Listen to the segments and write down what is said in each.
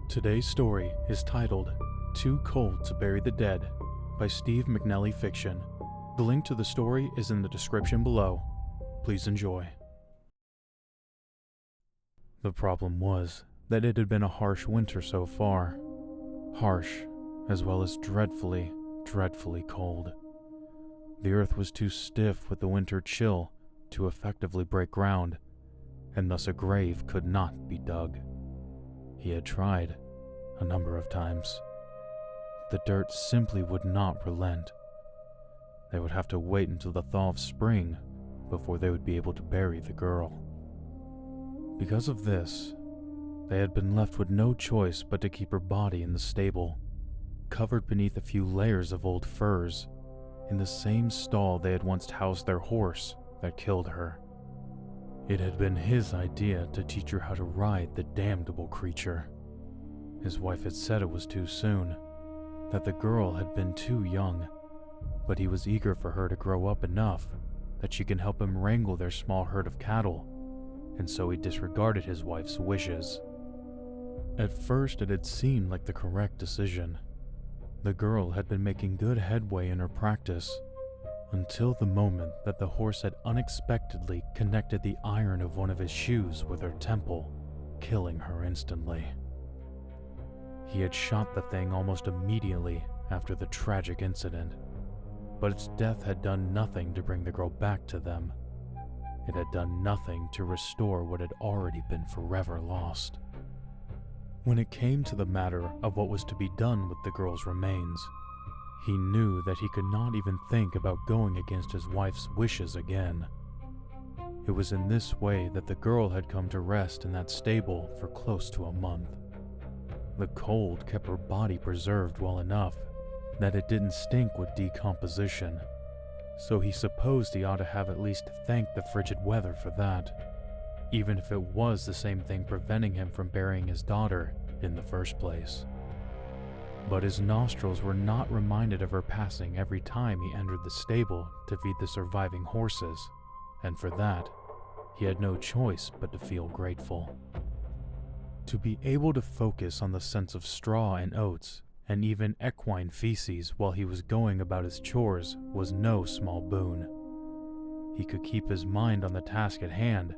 Today's story is titled Too Cold to Bury the Dead by SteveMcNellyFiction. The link to the story is in the description below. Please enjoy. The problem was that it had been a harsh winter so far. Harsh, as well as dreadfully, dreadfully cold. The earth was too stiff with the winter chill to effectively break ground, and thus a grave could not be dug. He had tried a number of times. The dirt simply would not relent. They would have to wait until the thaw of spring before they would be able to bury the girl. Because of this, they had been left with no choice but to keep her body in the stable, covered beneath a few layers of old furs, in the same stall they had once housed their horse that killed her. It had been his idea to teach her how to ride the damnable creature. His wife had said it was too soon, that the girl had been too young, but he was eager for her to grow up enough that she can help him wrangle their small herd of cattle, and so he disregarded his wife's wishes. At first it had seemed like the correct decision. The girl had been making good headway in her practice, until the moment that the horse had unexpectedly connected the iron of one of his shoes with her temple, killing her instantly. He had shot the thing almost immediately after the tragic incident, but its death had done nothing to bring the girl back to them. It had done nothing to restore what had already been forever lost. When it came to the matter of what was to be done with the girl's remains, he knew that he could not even think about going against his wife's wishes again. It was in this way that the girl had come to rest in that stable for close to a month. The cold kept her body preserved well enough that it didn't stink with decomposition, so he supposed he ought to have at least thanked the frigid weather for that, even if it was the same thing preventing him from burying his daughter in the first place. But his nostrils were not reminded of her passing every time he entered the stable to feed the surviving horses, and for that, he had no choice but to feel grateful. To be able to focus on the scents of straw and oats, and even equine feces while he was going about his chores was no small boon. He could keep his mind on the task at hand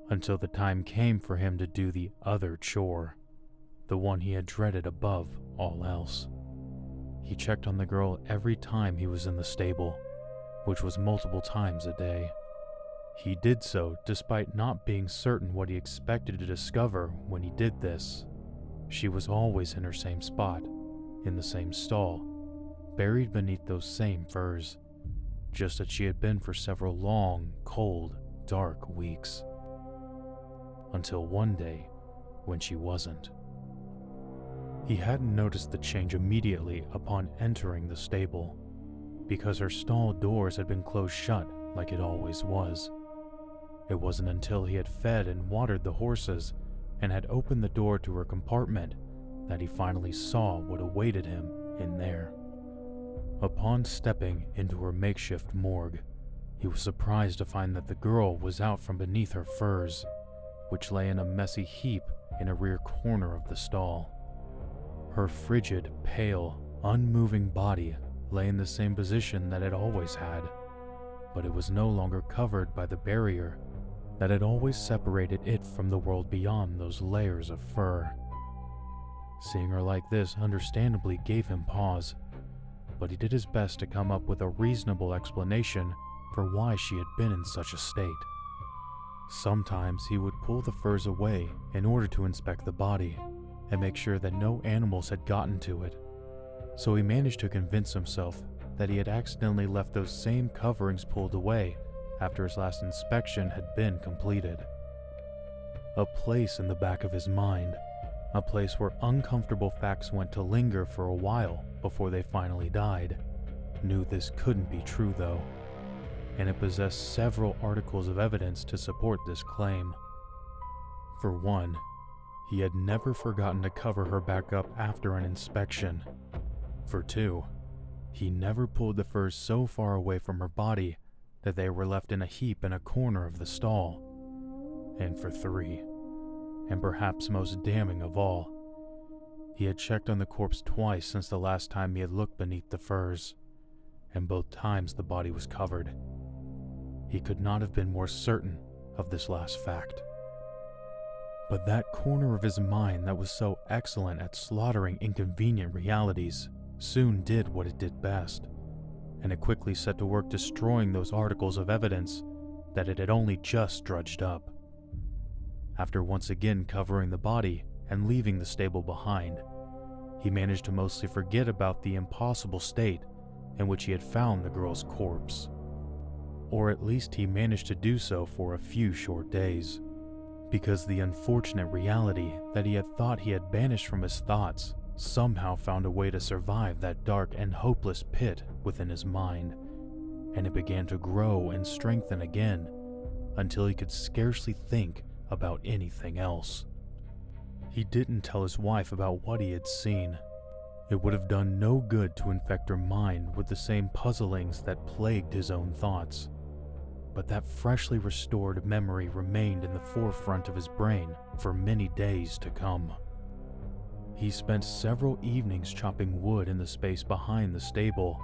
until the time came for him to do the other chore, the one he had dreaded above all else. He checked on the girl every time he was in the stable, which was multiple times a day. He did so despite not being certain what he expected to discover when he did this. She was always in her same spot, in the same stall, buried beneath those same furs, just as she had been for several long, cold, dark weeks. Until one day, when she wasn't. He hadn't noticed the change immediately upon entering the stable, because her stall doors had been closed shut like it always was. It wasn't until he had fed and watered the horses and had opened the door to her compartment that he finally saw what awaited him in there. Upon stepping into her makeshift morgue, he was surprised to find that the girl was out from beneath her furs, which lay in a messy heap in a rear corner of the stall. Her frigid, pale, unmoving body lay in the same position that it always had, but it was no longer covered by the barrier that had always separated it from the world beyond those layers of fur. Seeing her like this understandably gave him pause, but he did his best to come up with a reasonable explanation for why she had been in such a state. Sometimes he would pull the furs away in order to inspect the body and make sure that no animals had gotten to it, so he managed to convince himself that he had accidentally left those same coverings pulled away after his last inspection had been completed. A place in the back of his mind, a place where uncomfortable facts went to linger for a while before they finally died, knew this couldn't be true though, and it possessed several articles of evidence to support this claim. For one, he had never forgotten to cover her back up after an inspection. For two, he never pulled the furs so far away from her body that they were left in a heap in a corner of the stall. And for three, and perhaps most damning of all, He had checked on the corpse twice since the last time he had looked beneath the furs, and both times the body was covered. He could not have been more certain of this last fact. But that corner of his mind that was so excellent at slaughtering inconvenient realities soon did what it did best, and it quickly set to work destroying those articles of evidence that it had only just drudged up. After once again covering the body and leaving the stable behind, he managed to mostly forget about the impossible state in which he had found the girl's corpse. Or at least he managed to do so for a few short days, because the unfortunate reality that he had thought he had banished from his thoughts somehow found a way to survive that dark and hopeless pit within his mind, and it began to grow and strengthen again until he could scarcely think about anything else. He didn't tell his wife about what he had seen. It would have done no good to infect her mind with the same puzzlings that plagued his own thoughts. But that freshly restored memory remained in the forefront of his brain for many days to come. He spent several evenings chopping wood in the space behind the stable,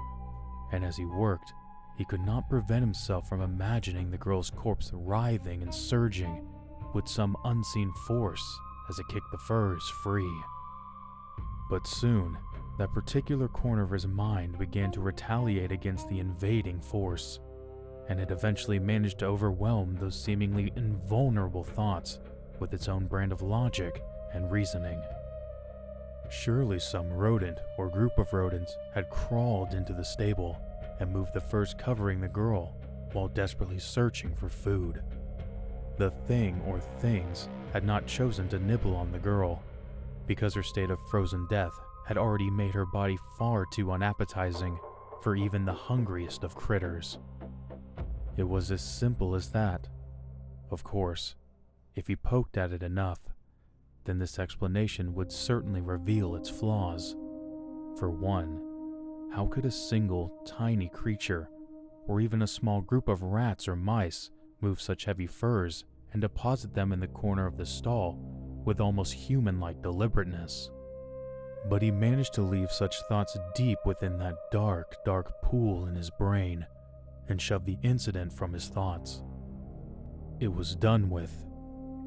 and as he worked, he could not prevent himself from imagining the girl's corpse writhing and surging with some unseen force as it kicked the furs free. But soon, that particular corner of his mind began to retaliate against the invading force, and it eventually managed to overwhelm those seemingly invulnerable thoughts with its own brand of logic and reasoning. Surely some rodent or group of rodents had crawled into the stable and moved the furs covering the girl while desperately searching for food. The thing or things had not chosen to nibble on the girl, because her state of frozen death had already made her body far too unappetizing for even the hungriest of critters. It was as simple as that. Of course, if he poked at it enough, then this explanation would certainly reveal its flaws. For one, how could a single, tiny creature, or even a small group of rats or mice, move such heavy furs and deposit them in the corner of the stall with almost human-like deliberateness? But he managed to leave such thoughts deep within that dark, dark pool in his brain and shove the incident from his thoughts. It was done with.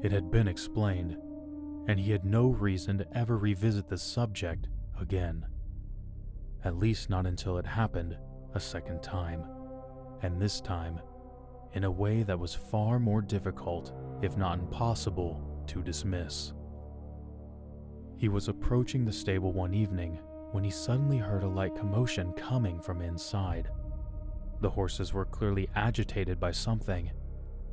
It had been explained, and he had no reason to ever revisit the subject again. At least not until it happened a second time, and this time in a way that was far more difficult, if not impossible, to dismiss. He was approaching the stable one evening when he suddenly heard a light commotion coming from inside. The horses were clearly agitated by something,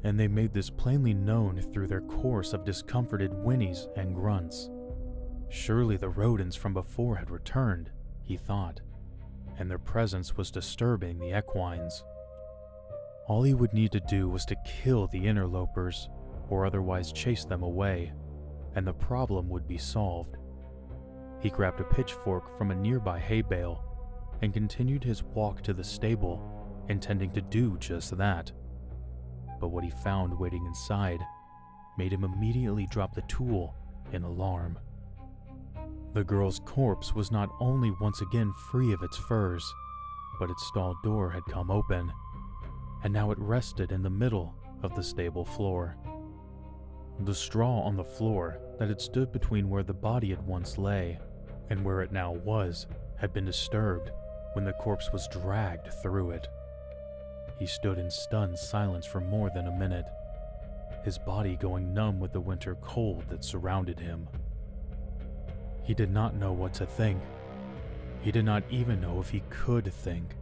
and they made this plainly known through their chorus of discomforted whinnies and grunts. Surely the rodents from before had returned, he thought, and their presence was disturbing the equines. All he would need to do was to kill the interlopers, or otherwise chase them away, and the problem would be solved. He grabbed a pitchfork from a nearby hay bale and continued his walk to the stable, intending to do just that. But what he found waiting inside made him immediately drop the tool in alarm. The girl's corpse was not only once again free of its furs, but its stall door had come open, and now it rested in the middle of the stable floor. The straw on the floor that had stood between where the body had once lay and where it now was had been disturbed when the corpse was dragged through it. He stood in stunned silence for more than a minute, his body going numb with the winter cold that surrounded him. He did not know what to think. He did not even know if he could think.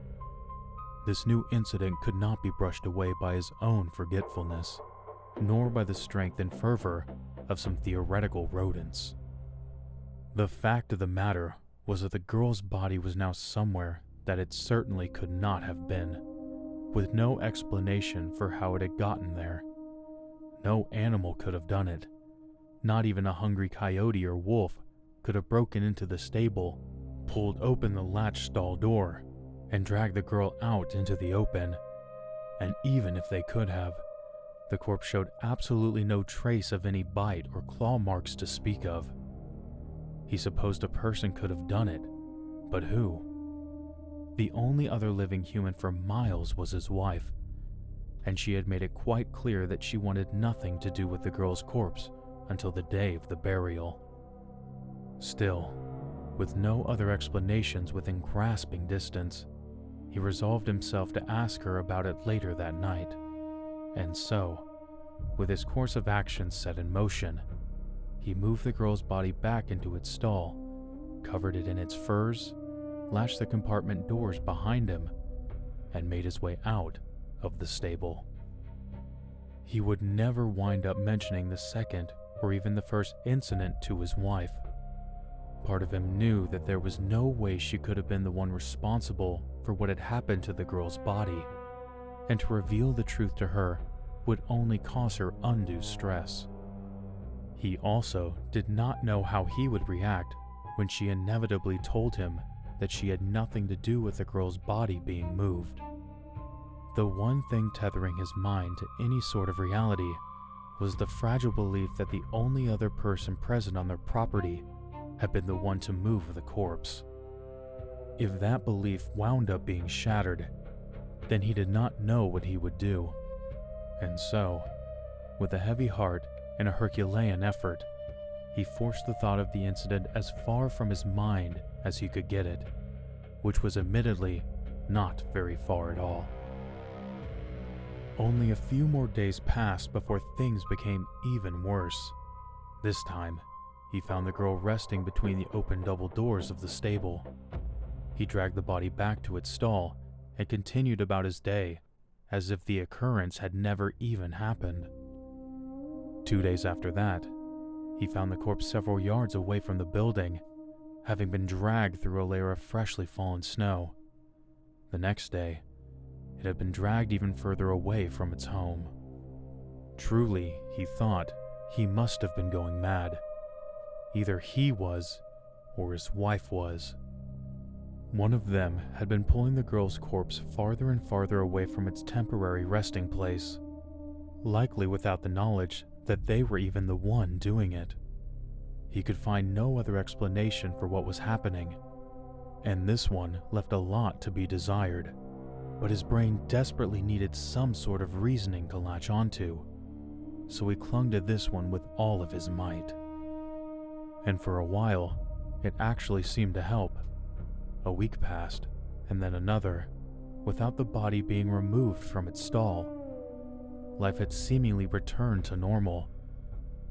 This new incident could not be brushed away by his own forgetfulness, nor by the strength and fervor of some theoretical rodents. The fact of the matter was that the girl's body was now somewhere that it certainly could not have been, with no explanation for how it had gotten there. No animal could have done it. Not even a hungry coyote or wolf could have broken into the stable, pulled open the latch stall door, and dragged the girl out into the open. And even if they could have, the corpse showed absolutely no trace of any bite or claw marks to speak of. He supposed a person could have done it, but who? The only other living human for miles was his wife, and she had made it quite clear that she wanted nothing to do with the girl's corpse until the day of the burial. Still, with no other explanations within grasping distance, he resolved himself to ask her about it later that night. And so, with his course of action set in motion, he moved the girl's body back into its stall, covered it in its furs, latched the compartment doors behind him, and made his way out of the stable. He would never wind up mentioning the second or even the first incident to his wife. Part of him knew that there was no way she could have been the one responsible for what had happened to the girl's body, and to reveal the truth to her would only cause her undue stress. He also did not know how he would react when she inevitably told him that she had nothing to do with the girl's body being moved. The one thing tethering his mind to any sort of reality was the fragile belief that the only other person present on their property had been the one to move the corpse. If that belief wound up being shattered, then he did not know what he would do. And so, with a heavy heart and a Herculean effort, he forced the thought of the incident as far from his mind as he could get it, which was admittedly not very far at all. Only a few more days passed before things became even worse. This time, he found the girl resting between the open double doors of the stable. He dragged the body back to its stall and continued about his day as if the occurrence had never even happened. 2 days after that, he found the corpse several yards away from the building, having been dragged through a layer of freshly fallen snow. The next day, it had been dragged even further away from its home. Truly, he thought, he must have been going mad. Either he was, or his wife was. One of them had been pulling the girl's corpse farther and farther away from its temporary resting place, likely without the knowledge that they were even the one doing it. He could find no other explanation for what was happening, and this one left a lot to be desired, but his brain desperately needed some sort of reasoning to latch onto, so he clung to this one with all of his might. And for a while, it actually seemed to help. A week passed, and then another, without the body being removed from its stall. Life had seemingly returned to normal,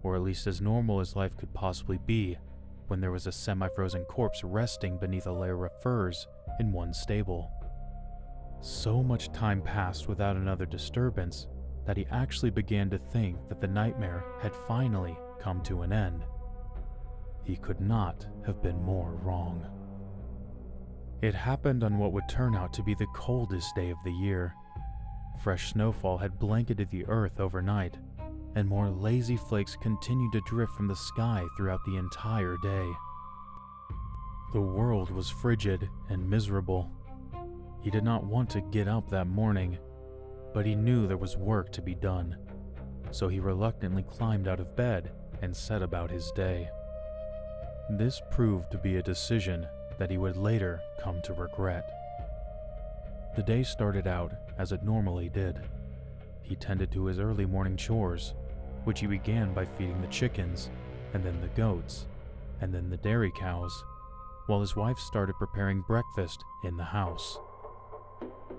or at least as normal as life could possibly be when there was a semi-frozen corpse resting beneath a layer of furs in one stable. So much time passed without another disturbance that he actually began to think that the nightmare had finally come to an end. He could not have been more wrong. It happened on what would turn out to be the coldest day of the year. Fresh snowfall had blanketed the earth overnight, and more lazy flakes continued to drift from the sky throughout the entire day. The world was frigid and miserable. He did not want to get up that morning, but he knew there was work to be done, so he reluctantly climbed out of bed and set about his day. This proved to be a decision that he would later come to regret. The day started out as it normally did. He tended to his early morning chores, which he began by feeding the chickens, and then the goats, and then the dairy cows, while his wife started preparing breakfast in the house.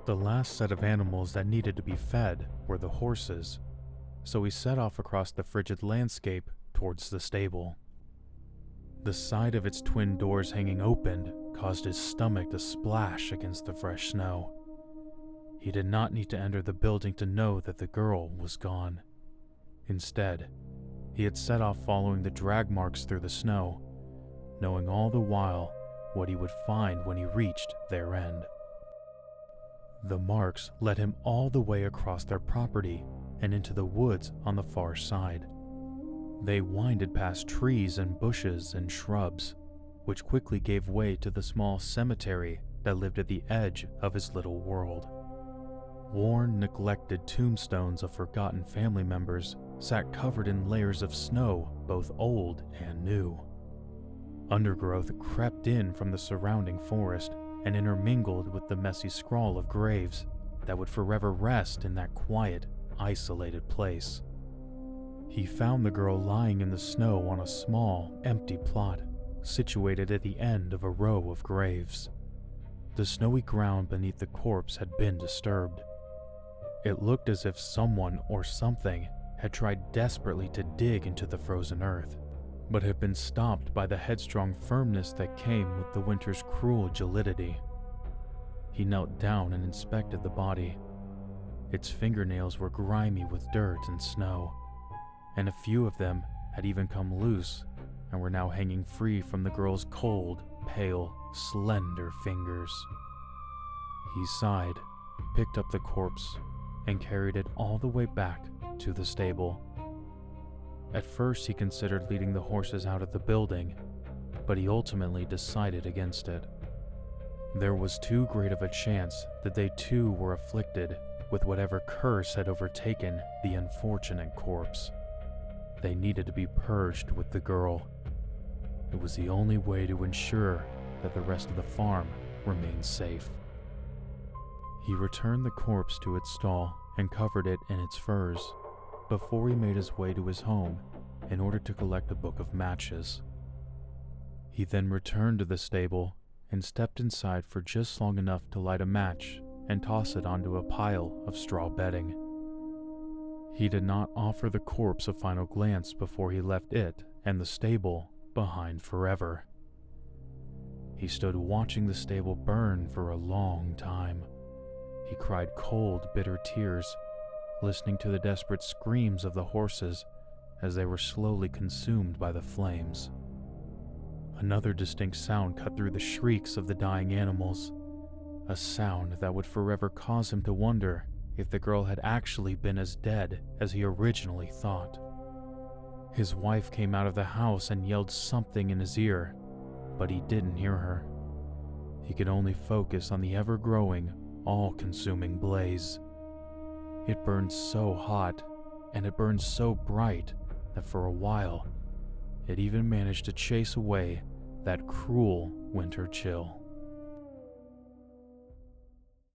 The last set of animals that needed to be fed were the horses, so he set off across the frigid landscape towards the stable. The sight of its twin doors hanging open caused his stomach to splash against the fresh snow. He did not need to enter the building to know that the girl was gone. Instead, he had set off following the drag marks through the snow, knowing all the while what he would find when he reached their end. The marks led him all the way across their property and into the woods on the far side. They winded past trees and bushes and shrubs, which quickly gave way to the small cemetery that lived at the edge of his little world. Worn, neglected tombstones of forgotten family members sat covered in layers of snow, both old and new. Undergrowth crept in from the surrounding forest and intermingled with the messy scrawl of graves that would forever rest in that quiet, isolated place. He found the girl lying in the snow on a small, empty plot situated at the end of a row of graves. The snowy ground beneath the corpse had been disturbed. It looked as if someone or something had tried desperately to dig into the frozen earth, but had been stopped by the headstrong firmness that came with the winter's cruel gelidity. He knelt down and inspected the body. Its fingernails were grimy with dirt and snow, and a few of them had even come loose and were now hanging free from the girl's cold, pale, slender fingers. He sighed, picked up the corpse, and carried it all the way back to the stable. At first he considered leading the horses out of the building, but he ultimately decided against it. There was too great of a chance that they too were afflicted with whatever curse had overtaken the unfortunate corpse. They needed to be purged with the girl. It was the only way to ensure that the rest of the farm remained safe. He returned the corpse to its stall and covered it in its furs before he made his way to his home in order to collect a book of matches. He then returned to the stable and stepped inside for just long enough to light a match and toss it onto a pile of straw bedding. He did not offer the corpse a final glance before he left it and the stable behind forever. He stood watching the stable burn for a long time. He cried cold, bitter tears, listening to the desperate screams of the horses as they were slowly consumed by the flames. Another distinct sound cut through the shrieks of the dying animals, a sound that would forever cause him to wonder if the girl had actually been as dead as he originally thought. His wife came out of the house and yelled something in his ear, but he didn't hear her. He could only focus on the ever-growing, all-consuming blaze. It burned so hot, and it burned so bright that for a while, it even managed to chase away that cruel winter chill.